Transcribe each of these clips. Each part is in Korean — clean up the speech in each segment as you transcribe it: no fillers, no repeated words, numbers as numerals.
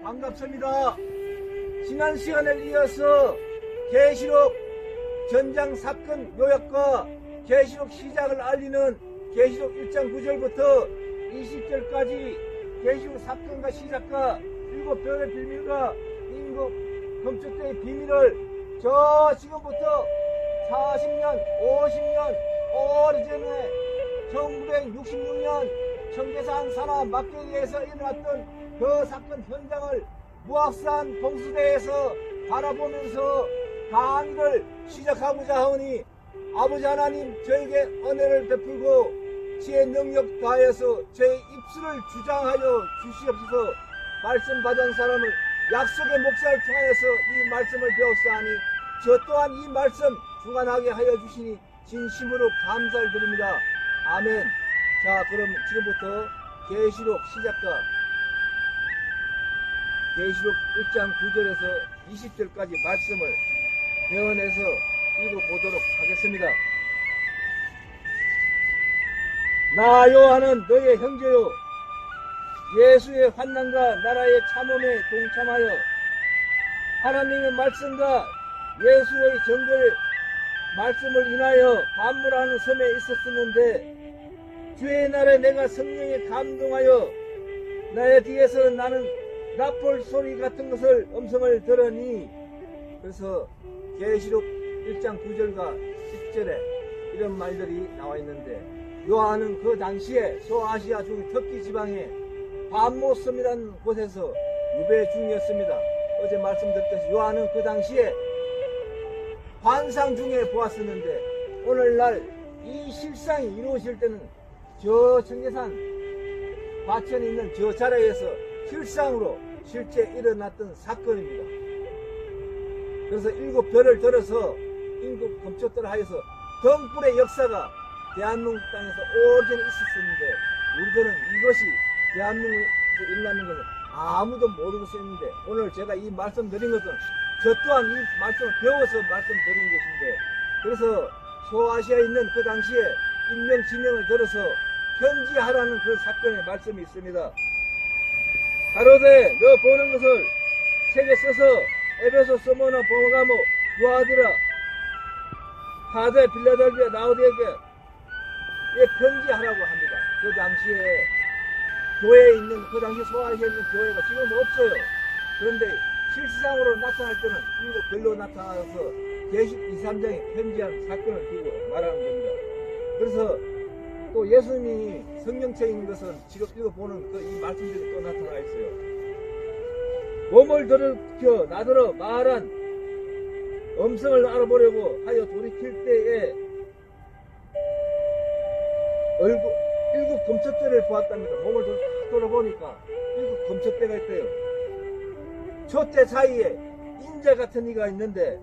반갑습니다. 지난 시간에 이어서 계시록 전장 사건 요약과 계시록 시작을 알리는 계시록 1장 9절부터 20절까지 계시록 사건과 시작과 7별의 비밀과 임금 금축대의 비밀을 저 지금부터 40년, 50년 오래전에 1966년 청계산 산하 막대기에서 일어났던 그 사건 현장을 무악산 봉수대에서 바라보면서 강의를 시작하고자 하오니 아버지 하나님 저에게 은혜를 베풀고 지혜 능력 다하여서 제 입술을 주장하여 주시옵소서. 말씀 받은 사람을 약속의 목사를 통하여서 이 말씀을 배웠사하니 저 또한 이 말씀 중간하게 하여 주시니 진심으로 감사를 드립니다. 아멘. 자, 그럼 지금부터 계시록 시작과 계시록 1장 9절에서 20절까지 말씀을 배워내서 읽어보도록 하겠습니다. 나 요한은 너의 형제요 예수의 환난과 나라의 참음에 동참하여 하나님의 말씀과 예수의 정글 말씀을 인하여 반문하는 섬에 있었었는데 주의 날에 내가 성령에 감동하여 나의 뒤에서 나는 납볼 소리 같은 것을 음성을 들으니, 그래서 계시록 1장 9절과 10절에 이런 말들이 나와 있는데, 요한은 그 당시에 소아시아 중 터키 지방의 반모섬이라는 곳에서 유배 중이었습니다. 어제 말씀드렸듯이 요한은 그 당시에 환상 중에 보았었는데 오늘날 이 실상이 이루어질 때는 저 청계산 과천에 있는 저 자리에서 실상으로 실제 일어났던 사건입니다. 그래서 7별을 들어서 임금 금초대를 하여서 등불의 역사가 대한민국 땅에서 오래전에 있었었는데 우리들은 이것이 대한민국에서 일어나는 것은 아무도 모르고 있었는데 오늘 제가 이 말씀 드린 것은 저 또한 이 말씀을 배워서 말씀드린 것인데, 그래서 소아시아에 있는 그 당시에 인명 지명을 들어서 편지하라는 그 사건의 말씀이 있습니다. 가로되 너 보는 것을 책에 써서 에베소, 스무나, 버가모, 유아디라, 사대, 빌라델비아, 라오디에게 편지하라고 합니다. 그 당시에 교회에 있는, 그 당시 소아시아에 있는 교회가 지금 없어요. 그런데 실상으로 나타날 때는 일곱 별로 나타나서 계시 2, 3장에 편지한 사건을 두고 말하는 겁니다. 그래서 또 예수님이 성경책에 있는 것은 지금 읽어보는 이 말씀들이 또 나타나 있어요. 몸을 들이켜 나더러 말한 음성을 알아보려고 하여 돌이킬 때에 일곱 금초대를 보았답니다. 몸을 돌아보니까 일곱 금초대가 있대요. 촛대 사이에 인자 같은 이가 있는데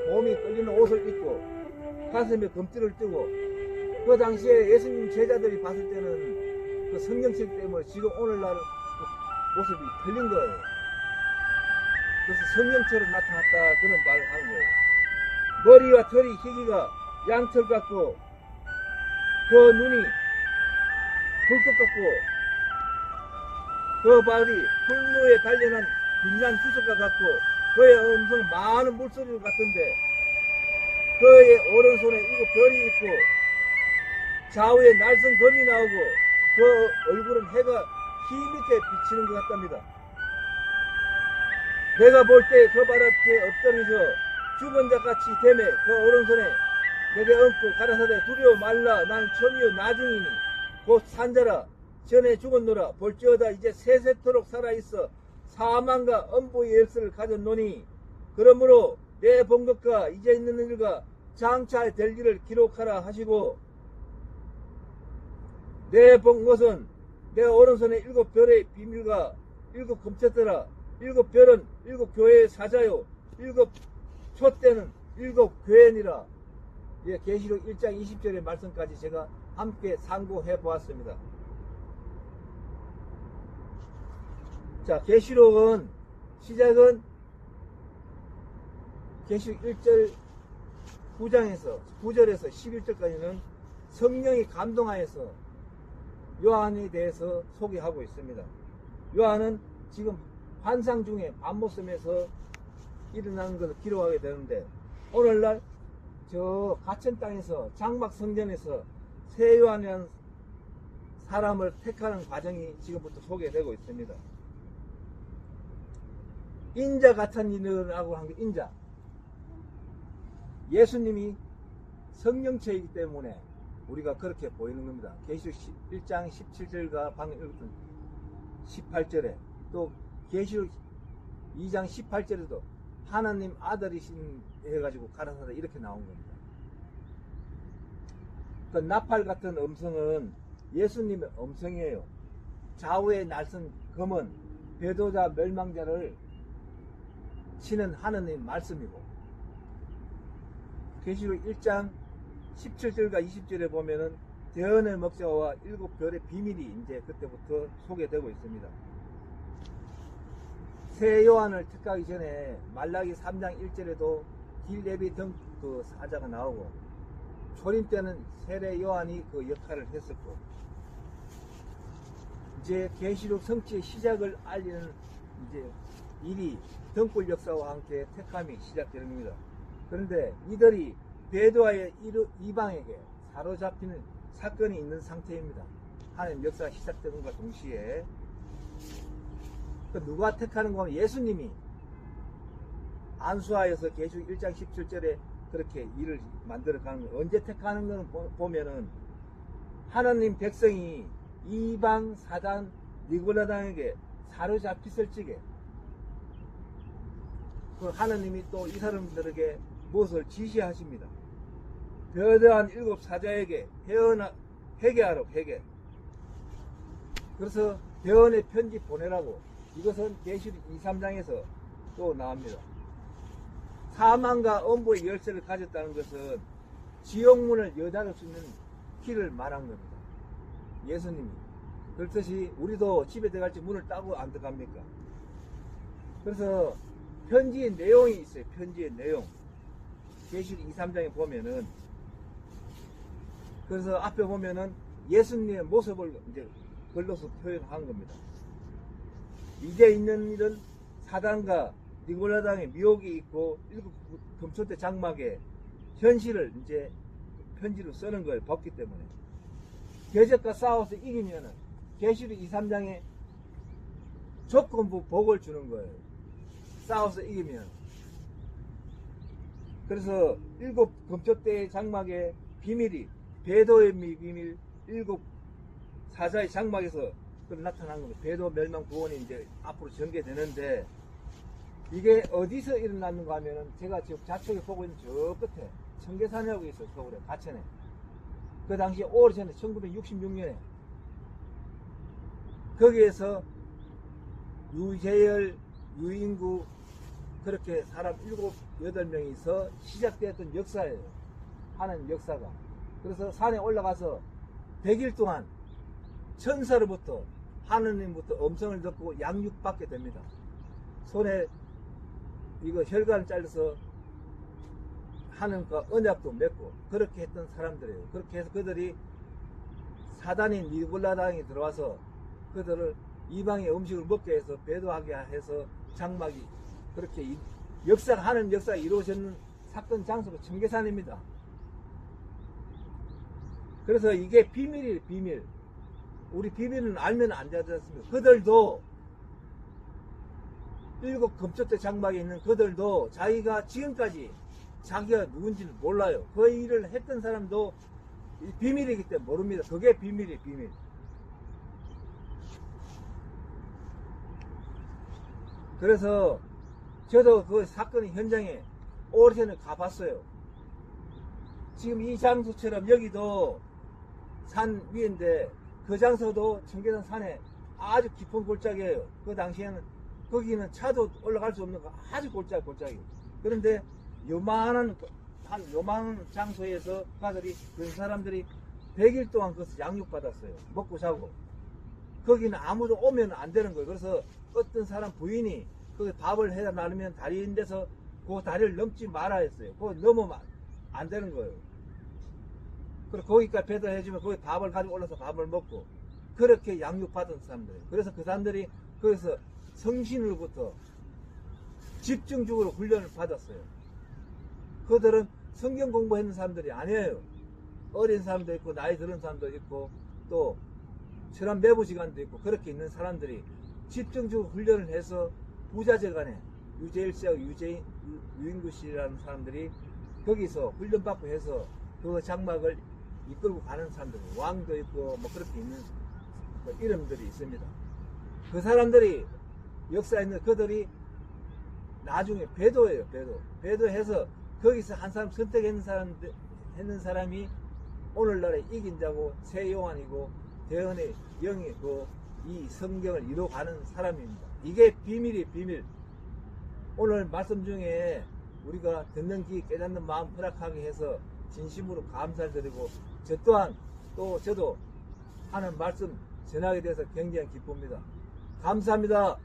몸이 끌리는 옷을 입고 가슴에 금띠를 띠고, 그 당시에 예수님 제자들이 봤을 때는 그 성경책 때문에 지금 오늘날 그 모습이 틀린 거예요. 그래서 성경처럼 나타났다 그런 말을 하는 거예요. 머리와 털이 희기가 양털 같고 그 눈이 불꽃 같고 그 발이 풀무에 단련한 빛난 주석과 같고 그의 음성 많은 물소리 같은데 그의 오른손에 7별이 있고 좌우에 날선 검이 나오고 그 얼굴은 해가 힘있게 비치는 것 같답니다. 내가 볼 때 그 발 앞에 엎드려서 죽은 자같이 되매 그 오른손에 내게 얹고 가라사대 두려워 말라 나는 처음이요 나중이니 곧 산자라 전에 죽었노라 볼지어다 이제 세세토록 살아있어 사망과 엄부의 열쇠를 가졌노니 그러므로 내 본 것과 이제 있는 일과 장차 될 일을 기록하라 하시고, 내 본 것은 내 오른손에 7별의 비밀과 7금초대라 7별은 7교회의 사자요 7촛대는 7교회니라. 예, 계시록 1장 20절의 말씀까지 제가 함께 상고해 보았습니다. 자, 계시록은 시작은 계시록 1절 9절에서 11절까지는 성령이 감동하여서 요한에 대해서 소개하고 있습니다. 요한은 지금 환상 중에 밤모섬에서 일어나는 것을 기록하게 되는데, 오늘날 저 가천 땅에서 장막 성전에서 새 요한이라는 사람을 택하는 과정이 지금부터 소개되고 있습니다. 인자 같은 이라고 한 게 인자. 예수님이 성령체이기 때문에 우리가 그렇게 보이는 겁니다. 계시록 1장 17절과 방금 읽었던 18절에, 또 계시록 2장 18절에도 하나님 아들이신 해가지고 가라사다 이렇게 나온 겁니다. 그 나팔 같은 음성은 예수님의 음성이에요. 좌우의 날선 검은 배도자 멸망자를 치는 하나님 말씀이고, 계시록 1장 17절과 20절에 보면은 대언의 먹자와 7별의 비밀이 이제 그때부터 소개되고 있습니다. 새 요한을 택하기 전에 말라기 3장 1절에도 길레비 등 그 사자가 나오고, 초림 때는 세례 요한이 그 역할을 했었고, 이제 계시록 성취의 시작을 알리는 이제 일이 등불 역사와 함께 택함이 시작되는 겁니다. 그런데 이들이 베드와의 이방에게 사로잡히는 사건이 있는 상태입니다. 하나님 역사가 시작되는과 동시에 누가 택하는 거는 예수님이 안수하여서 계시록 1장 17절에 그렇게 일을 만들어가는 거예요. 언제 택하는 거는 보면은 하나님 백성이 이방 사단 니고라당에게 사로잡혔을 적에 그 하나님이 또 이 사람들에게 무엇을 지시하십니다. 베드한 7 사자에게 회개하라고, 회개. 그래서 베언의 편지 보내라고. 이것은 계시록 2, 3장에서 또 나옵니다. 사망과 엄보의 열쇠를 가졌다는 것은 지옥문을 여닫을 수 있는 키를 말한 겁니다. 예수님이. 그렇듯이 우리도 집에 들어갈 때 문을 따고 안 들어갑니까? 그래서 편지의 내용이 있어요. 편지의 내용. 계시록 2, 3장에 보면은, 그래서 앞에 보면은 예수님의 모습을 이제 글로서 표현한 겁니다. 이제 있는 일은 사단과 니고라당의 미혹이 있고 7 금초대 장막에 현실을 이제 편지로 쓰는 거예요. 벗기 때문에. 계적과 싸워서 이기면은 계시록 2, 3장에 조건부 복을 주는 거예요. 싸워서 이기면. 그래서 7 금초대의 장막의 비밀이 배도의 비밀 7 사자의 장막에서 나타난 겁니다. 배도 멸망 구원이 이제 앞으로 전개되는데, 이게 어디서 일어났는가 하면은 제가 지금 좌측에 보고 있는 저 끝에 청계산이라고 있어요. 서울에 가천에. 그 당시에 오래전에 1966년에 거기에서 유재열, 유인구 그렇게 사람 7, 8명이서 시작되었던 역사예요. 하나님 역사가. 그래서 산에 올라가서 100일 동안 천사로부터 하느님부터 음성을 듣고 양육받게 됩니다. 손에 이거 혈관을 잘라서 하느님과 언약도 맺고 그렇게 했던 사람들이에요. 그렇게 해서 그들이 사단인 니골라당이 들어와서 그들을 이방의 음식을 먹게 해서 배도하게 해서 장막이 그렇게 역사가 하는 역사가 이루어지는 사건 장소가 청계산입니다. 그래서 이게 비밀이에요. 비밀. 우리 비밀은 알면 안 되지 않습니까? 그들도 7 금초대 장막에 있는 그들도 자기가 지금까지 자기가 누군지는 몰라요. 그 일을 했던 사람도 비밀이기 때문에 모릅니다. 그게 비밀이에요. 비밀. 그래서 저도 그 사건의 현장에 오래전에 가봤어요. 지금 이 장소처럼 여기도 산 위인데 그 장소도 청계산 산에 아주 깊은 골짜기예요. 그 당시에는 거기는 차도 올라갈 수 없는 거 아주 골짜기예요. 그런데 요만한 장소에서 그 사람들이 100일 동안 거기서 양육받았어요. 먹고 자고. 거기는 아무도 오면 안 되는 거예요. 그래서 어떤 사람 부인이 거기 밥을 해다 나누면 다리인 데서 그 다리를 넘지 말아 했어요. 그거 넘으면 안 되는 거예요. 그리고 거기까지 배달해주면 거기 밥을 가지고 올라서 밥을 먹고, 그렇게 양육받은 사람들이에요. 그래서 그 사람들이 거기서 성신으로부터 집중적으로 훈련을 받았어요. 그들은 성경 공부했는 사람들이 아니에요. 어린 사람도 있고 나이 들은 사람도 있고 또 철학 매부 시간도 있고 그렇게 있는 사람들이 집중적으로 훈련을 해서 부자재간에 유재일 씨하고 유인구 씨라는 사람들이 거기서 훈련받고 해서 그 장막을 이끌고 가는 사람들, 왕도 있고 뭐 그렇게 있는 그 이름들이 있습니다. 그 사람들이 역사에 있는 그들이 나중에 배도예요. 배도해서 거기서 한 사람 했는 사람이 오늘날에 이긴 자고 새 요한이고 대언의 영이고 이 성경을 이루어가는 사람입니다. 이게 비밀이 비밀. 오늘 말씀 중에 우리가 듣는 귀 깨닫는 마음 허락하게 해서 진심으로 감사를 드리고 저 또한 또 저도 하는 말씀 전하게 돼서 굉장히 기쁩니다. 감사합니다.